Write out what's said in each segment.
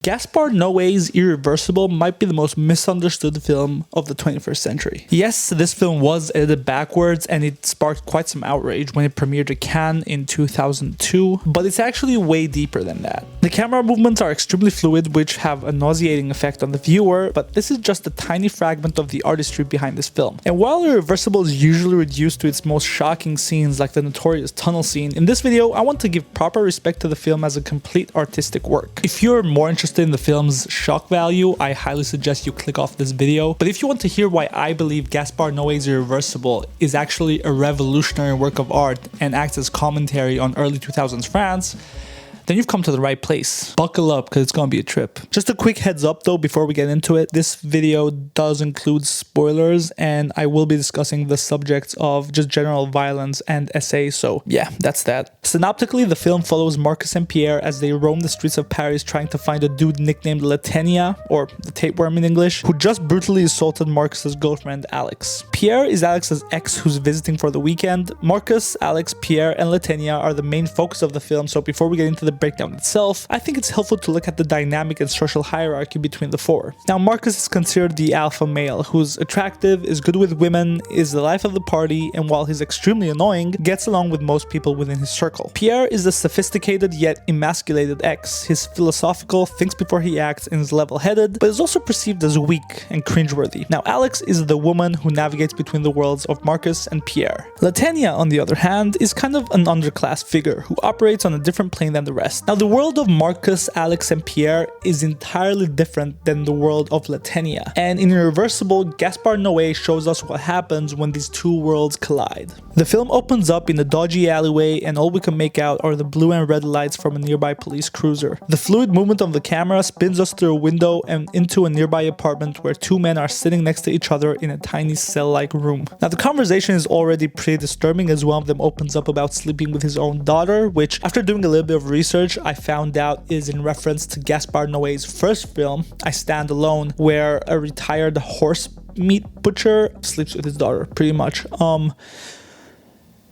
Gaspar Noé's Irreversible might be the most misunderstood film of the 21st century. Yes, this film was edited backwards and it sparked quite some outrage when it premiered at Cannes in 2002, but it's actually way deeper than that. The camera movements are extremely fluid, which have a nauseating effect on the viewer, but this is just a tiny fragment of the artistry behind this film. And while Irreversible is usually reduced to its most shocking scenes like the notorious tunnel scene, in this video I want to give proper respect to the film as a complete artistic work. If you're more interested in the film's shock value, I highly suggest you click off this video. But if you want to hear why I believe Gaspar Noé's Irreversible is actually a revolutionary work of art and acts as commentary on early 2000s France, then you've come to the right place. Buckle up because it's gonna be a trip. Just a quick heads up though before we get into it, this video does include spoilers and I will be discussing the subjects of just general violence and SA, so yeah, that's that. Synoptically, the film follows Marcus and Pierre as they roam the streets of Paris trying to find a dude nicknamed Latenia, or the tapeworm in English, who just brutally assaulted Marcus's girlfriend Alex. Pierre is Alex's ex who's visiting for the weekend. Marcus, Alex, Pierre, and Latenia are the main focus of the film, so before we get into the breakdown itself, I think it's helpful to look at the dynamic and social hierarchy between the four. Now, Marcus is considered the alpha male, who's attractive, is good with women, is the life of the party, and while he's extremely annoying, gets along with most people within his circle. Pierre is the sophisticated yet emasculated ex. He's philosophical, thinks before he acts, and is level-headed, but is also perceived as weak and cringeworthy. Now, Alex is the woman who navigates between the worlds of Marcus and Pierre. Latenia, on the other hand, is kind of an underclass figure who operates on a different plane than the rest. Now, the world of Marcus, Alex, and Pierre is entirely different than the world of Latenia. And in Irreversible, Gaspar Noé shows us what happens when these two worlds collide. The film opens up in a dodgy alleyway and all we can make out are the blue and red lights from a nearby police cruiser. The fluid movement of the camera spins us through a window and into a nearby apartment where two men are sitting next to each other in a tiny cell-like room. Now, the conversation is already pretty disturbing as one of them opens up about sleeping with his own daughter, which, after doing a little bit of research, I found out is in reference to Gaspar Noé's first film, I Stand Alone, where a retired horse meat butcher sleeps with his daughter, pretty much.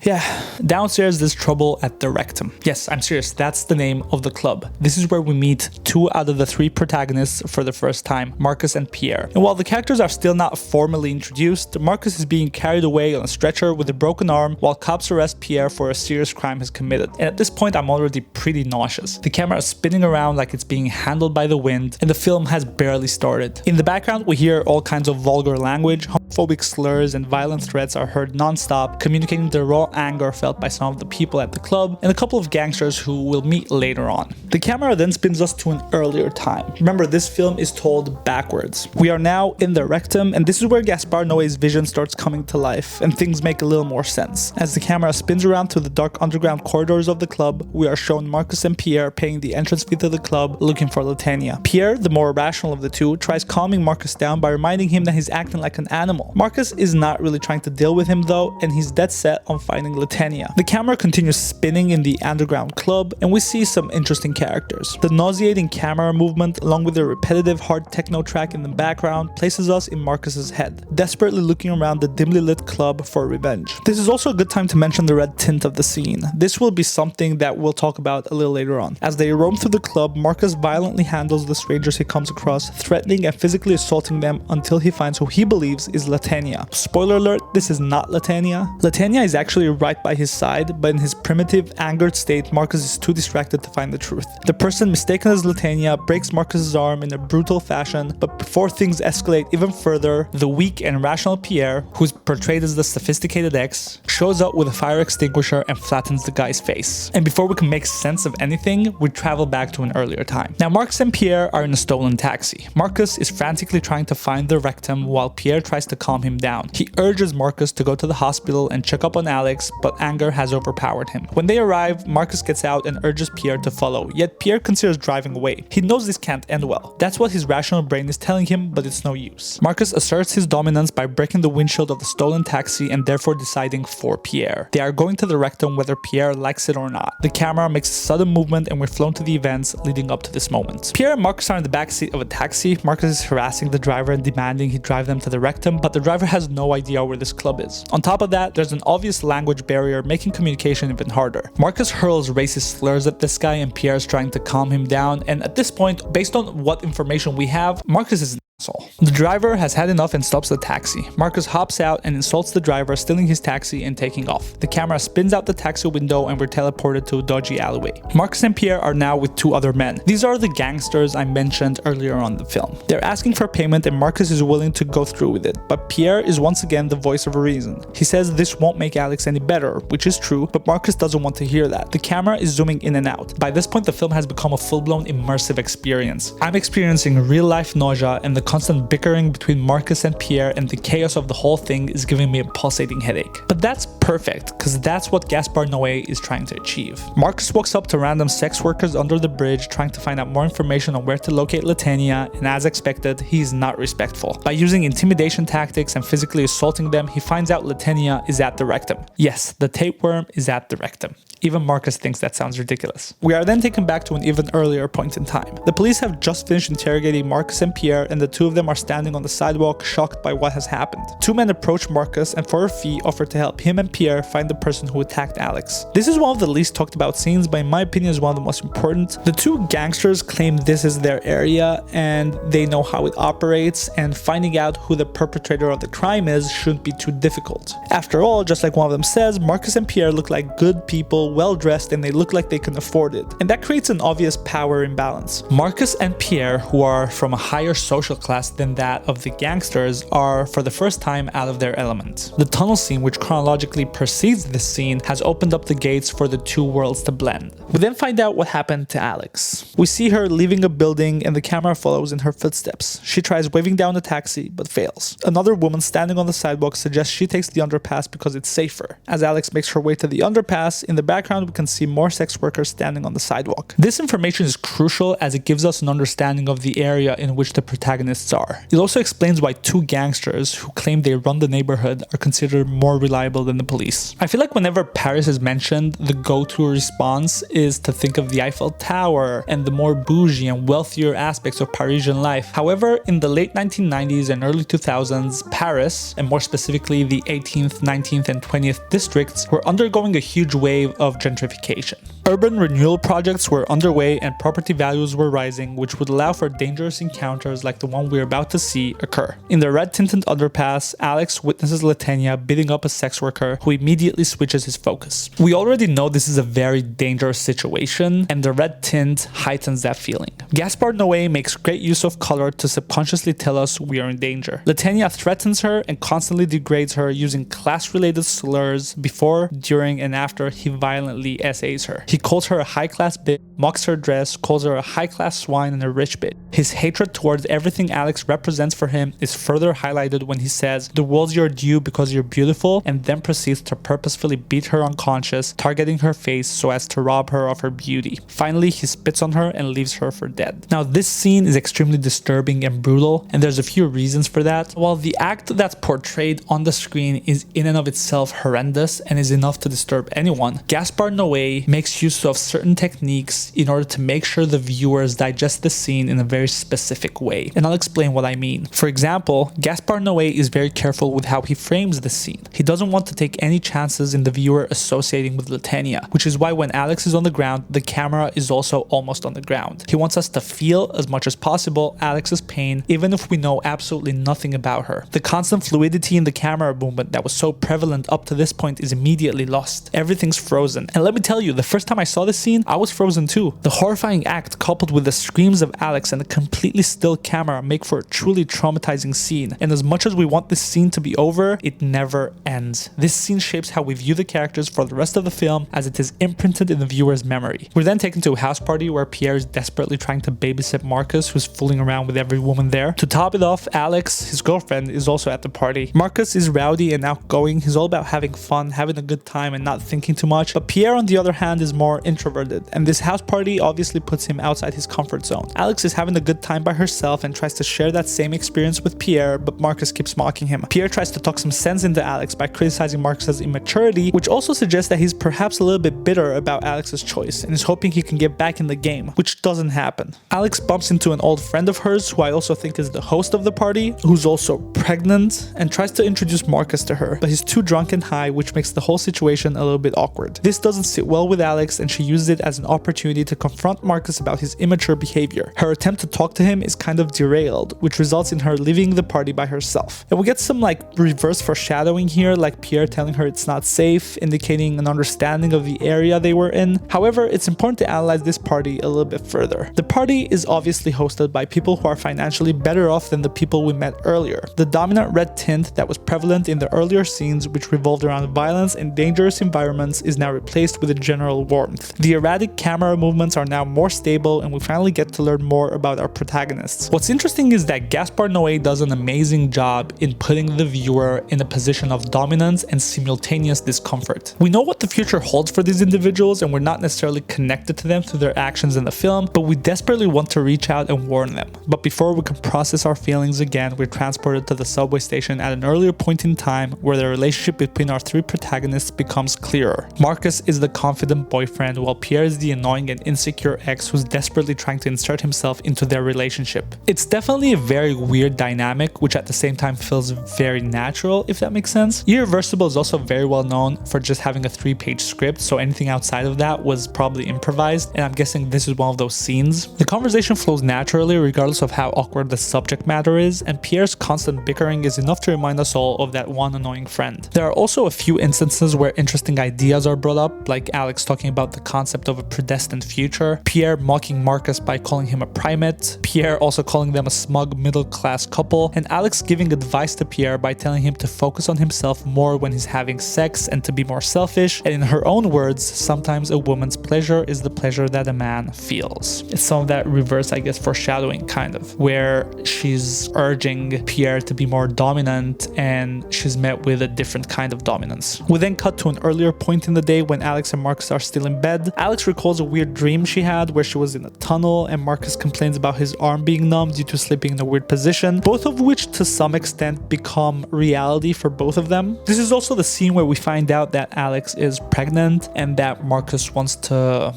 Yeah, downstairs there's trouble at the Rectum. Yes, I'm serious, that's the name of the club. This is where we meet two out of the three protagonists for the first time, Marcus and Pierre. And while the characters are still not formally introduced, Marcus is being carried away on a stretcher with a broken arm while cops arrest Pierre for a serious crime he's committed. And at this point I'm already pretty nauseous. The camera is spinning around like it's being handled by the wind, and the film has barely started. In the background we hear all kinds of vulgar language, homophobic slurs and violent threats are heard non-stop, communicating the raw anger felt by some of the people at the club and a couple of gangsters who we'll meet later on. The camera then spins us to an earlier time. Remember, this film is told backwards. We are now in the Rectum, and this is where Gaspar Noé's vision starts coming to life and things make a little more sense. As the camera spins around through the dark underground corridors of the club, we are shown Marcus and Pierre paying the entrance fee to the club looking for Latenia. Pierre, the more rational of the two, tries calming Marcus down by reminding him that he's acting like an animal. Marcus is not really trying to deal with him though, and he's dead set on finding Latenia. The camera continues spinning in the underground club and we see some interesting characters. The nauseating camera movement along with the repetitive hard techno track in the background places us in Marcus's head, desperately looking around the dimly lit club for revenge. This is also a good time to mention the red tint of the scene. This will be something that we'll talk about a little later on. As they roam through the club, Marcus violently handles the strangers he comes across, threatening and physically assaulting them until he finds who he believes is Latenia. Spoiler alert, this is not Latenia. Latenia is actually right by his side, but in his primitive, angered state, Marcus is too distracted to find the truth. The person mistaken as Latenia breaks Marcus's arm in a brutal fashion, but before things escalate even further, the weak and rational Pierre, who's portrayed as the sophisticated ex, shows up with a fire extinguisher and flattens the guy's face. And before we can make sense of anything, we travel back to an earlier time. Now, Marcus and Pierre are in a stolen taxi. Marcus is frantically trying to find the Rectum while Pierre tries to calm him down. He urges Marcus to go to the hospital and check up on Alex, but anger has overpowered him. When they arrive, Marcus gets out and urges Pierre to follow, yet Pierre considers driving away. He knows this can't end well. That's what his rational brain is telling him, but it's no use. Marcus asserts his dominance by breaking the windshield of the stolen taxi and therefore deciding for Pierre. They are going to the Rectum whether Pierre likes it or not. The camera makes a sudden movement and we're flown to the events leading up to this moment. Pierre and Marcus are in the backseat of a taxi. Marcus is harassing the driver and demanding he drive them to the Rectum, but the driver has no idea where this this club is. On top of that, there's an obvious language barrier making communication even harder. Marcus hurls racist slurs at this guy and Pierre is trying to calm him down, and at this point, based on what information we have, Marcus is an asshole. The driver has had enough and stops the taxi. Marcus hops out and insults the driver, stealing his taxi and taking off. The camera spins out the taxi window and we're teleported to a dodgy alleyway. Marcus and Pierre are now with two other men. These are the gangsters I mentioned earlier on the film. They're asking for payment and Marcus is willing to go through with it, but Pierre is once again the voice of reason. He says this won't make Alex any better, which is true, but Marcus doesn't want to hear that. The camera is zooming in and out. By this point, the film has become a full-blown immersive experience. I'm experiencing real-life nausea, and the constant bickering between Marcus and Pierre and the chaos of the whole thing is giving me a pulsating headache. But that's perfect, because that's what Gaspar Noé is trying to achieve. Marcus walks up to random sex workers under the bridge trying to find out more information on where to locate Latanya, and as expected, he's not respectful. By using intimidation tactics and physically assaulting them, he finds out Latanya is at the rectum. Yes, the tapeworm is at the rectum. Even Marcus thinks that sounds ridiculous. We are then taken back to an even earlier point in time. The police have just finished interrogating Marcus and Pierre, and the two of them are standing on the sidewalk shocked by what has happened. Two men approach Marcus and for a fee offer to help him and Pierre find the person who attacked Alex. This is one of the least talked about scenes, but in my opinion is one of the most important. The two gangsters claim this is their area and they know how it operates, and finding out who the perpetrator of the crime is shouldn't be too difficult. After all, just like one of them says, Marcus and Pierre look like good people, well dressed, and they look like they can afford it. And that creates an obvious power imbalance. Marcus and Pierre, who are from a higher social class than that of the gangsters, are for the first time out of their element. The tunnel scene, which chronologically precedes this scene, has opened up the gates for the two worlds to blend. We then find out what happened to Alex. We see her leaving a building and the camera follows in her footsteps. She tries waving down a taxi but fails. Another woman standing on the sidewalk suggests she takes the underpass because it's safer. As Alex makes her way to the underpass, in the background we can see more sex workers standing on the sidewalk. This information is crucial as it gives us an understanding of the area in which the protagonists are. It also explains why two gangsters who claim they run the neighborhood are considered more reliable than the police. I feel like whenever Paris is mentioned, the go-to response is to think of the Eiffel Tower and the more bougie and wealthier aspects of Parisian life. However, in the late 1990s and early 2000s, Paris, and more specifically the 18th, 19th, and 20th districts, were undergoing a huge wave of gentrification. Urban renewal projects were underway and property values were rising, which would allow for dangerous encounters like the one we're about to see occur. In the red-tinted underpass, Alex witnesses Latanya beating up a sex worker who immediately switches his focus. We already know this is a very dangerous situation, and the red tint heightens that feeling. Gaspar Noé makes great use of color to subconsciously tell us we are in danger. Latanya threatens her and constantly degrades her using class-related slurs before, during, and after he violently essays her. He calls her a high-class bitch, mocks her dress, calls her a high-class swine and a rich bitch. His hatred towards everything Alex represents for him is further highlighted when he says, "The world's your due because you're beautiful," and then proceeds to purposefully beat her unconscious, targeting her face so as to rob her of her beauty. Finally, he spits on her and leaves her for dead. Now, this scene is extremely disturbing and brutal, and there's a few reasons for that. While the act that's portrayed on the screen is in and of itself horrendous and is enough to disturb anyone, Gaspar Noé makes use of certain techniques in order to make sure the viewers digest the scene in a very specific way, and I'll explain what I mean. For example, Gaspar Noé is very careful with how he frames the scene. He doesn't want to take any chances in the viewer associating with Latanya, which is why when Alex is on the ground, the camera is also almost on the ground. He wants us to feel as much as possible Alex's pain, even if we know absolutely nothing about her. The constant fluidity in the camera movement that was so prevalent up to this point is immediately lost. Everything's frozen. And let me tell you, the first time I saw this scene, I was frozen too. The horrifying act coupled with the screams of Alex and a completely still camera make for a truly traumatizing scene. And as much as we want this scene to be over, it never ends. This scene shapes how we view the characters for the rest of the film, as it is imprinted in the viewer's memory. We're then taken to a house party where Pierre is desperately trying to babysit Marcus, who's fooling around with every woman there. To top it off, Alex, his girlfriend, is also at the party. Marcus is rowdy and outgoing. He's all about having fun, having a good time, and not thinking too much. But Pierre, on the other hand, is more introverted, and this house party obviously puts him outside his comfort zone. Alex is having a good time by herself and tries to share that same experience with Pierre, but Marcus keeps mocking him. Pierre tries to talk some sense into Alex by criticizing Marcus's immaturity, which also suggests that he's perhaps a little bit bitter about Alex's choice and is hoping he can get back in the game, which doesn't happen. Alex bumps into an old friend of hers, who I also think is the host of the party, who's also pregnant, and tries to introduce Marcus to her, but he's too drunk and high, which makes the whole situation a little bit awkward. This doesn't sit well with Alex, and she uses it as an opportunity to confront Marcus about his immature behavior. Her attempt to talk to him is kind of derailed, which results in her leaving the party by herself. And we get some reverse foreshadowing here, like Pierre telling her it's not safe, indicating an understanding of the area they were in. However, it's important to analyze this party a little bit further. The party is obviously hosted by people who are financially better off than the people we met earlier. The dominant red tint that was prevalent in the earlier scenes, which revolved around violence and dangerous environments, is now replaced with a general warmth. The erratic camera movements are now more stable, and we finally get to learn more about our protagonists. What's interesting is that Gaspar Noé does an amazing job in putting the viewer in a position of dominance and simultaneous discomfort. We know what the future holds for these individuals, and we're not necessarily connected to them through their actions in the film, but we desperately want to reach out and warn them. But before we can process our feelings again, we're transported to the subway station at an earlier point in time where the relationship between our three protagonists becomes clearer. Marcus is the confident boyfriend, while Pierre is the annoying and insecure ex who's desperately trying to insert himself into their relationship. It's definitely a very weird dynamic, which at the same time feels very natural, if that makes sense. Irreversible is also very well known for just having a 3-page script, so anything outside of that was probably improvised, and I'm guessing this is one of those scenes. The conversation flows naturally regardless of how awkward the subject matter is, and Pierre's constant bickering is enough to remind us all of that one annoying friend. There are also a few instances where interesting ideas are brought up, like Alex talking about the concept of a predestined future, Pierre mocking Marcus by calling him a primate, Pierre also calling them a smug middle-class couple, and Alex giving advice to Pierre by telling him to focus on himself more when he's having sex and to be more selfish, and in her own words, sometimes a woman's pleasure is the pleasure that a man feels. It's some of that reverse, I guess, foreshadowing kind of, where she's urging Pierre to be more dominant and she's met with a different kind of dominance. We then cut to an earlier point in the day when Alex and Marcus are still in bed. Alex recalls a weird dream she had where she was in a tunnel, and Marcus complains about his arm being numb due to sleeping in a weird position, both of which to some extent become reality for both of them. This is also the scene where we find out that Alex is pregnant and that Marcus wants to...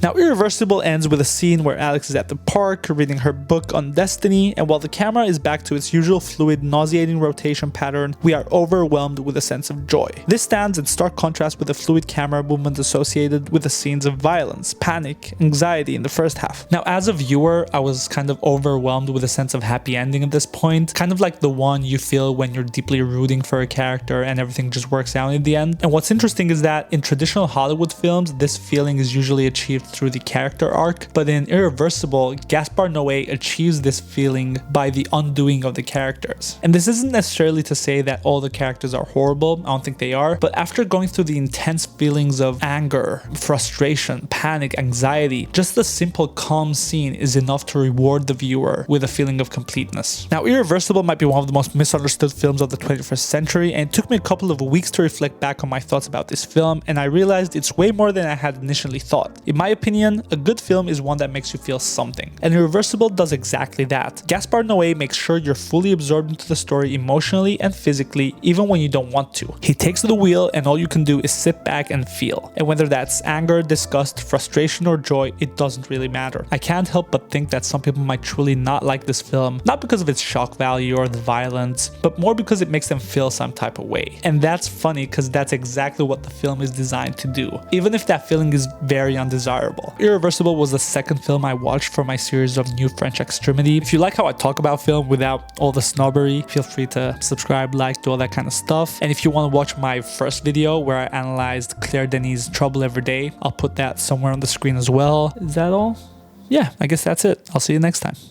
Now, Irreversible ends with a scene where Alex is at the park reading her book on destiny, and while the camera is back to its usual fluid, nauseating rotation pattern, we are overwhelmed with a sense of joy. This stands in stark contrast with the fluid camera movement associated with the scenes of violence, panic, anxiety in the first half. Now, as a viewer, I was kind of overwhelmed with a sense of happy ending at this point, kind of like the one you feel when you're deeply rooting for a character and everything just works out in the end. And what's interesting is that in traditional Hollywood films, this feeling is usually achieved through the character arc, but in Irreversible, Gaspar Noé achieves this feeling by the undoing of the characters. And this isn't necessarily to say that all the characters are horrible, I don't think they are, but after going through the intense feelings of anger, frustration, panic, anxiety, just the simple calm scene is enough to reward the viewer with a feeling of completeness. Now, Irreversible might be one of the most misunderstood films of the 21st century, and it took me a couple of weeks to reflect back on my thoughts about this film, and I realized it's way more than I had initially thought. In my opinion, a good film is one that makes you feel something, and Irreversible does exactly that. Gaspar Noé makes sure you're fully absorbed into the story emotionally and physically, even when you don't want to. He takes the wheel and all you can do is sit back and feel. And whether that's anger, disgust, frustration, or joy, it doesn't really matter. I can't help but think that some people might truly not like this film, not because of its shock value or the violence, but more because it makes them feel some type of way. And that's funny because that's exactly what the film is designed to do, even if that feeling is very undesirable. Irreversible was the second film I watched for my series of New French Extremity. If you like how I talk about film without all the snobbery, feel free to subscribe, like, do all that kind of stuff. And if you want to watch my first video where I analyzed Claire Denis' Trouble Every Day, I'll put that somewhere on the screen as well. Is that all? Yeah, I guess that's it. I'll see you next time.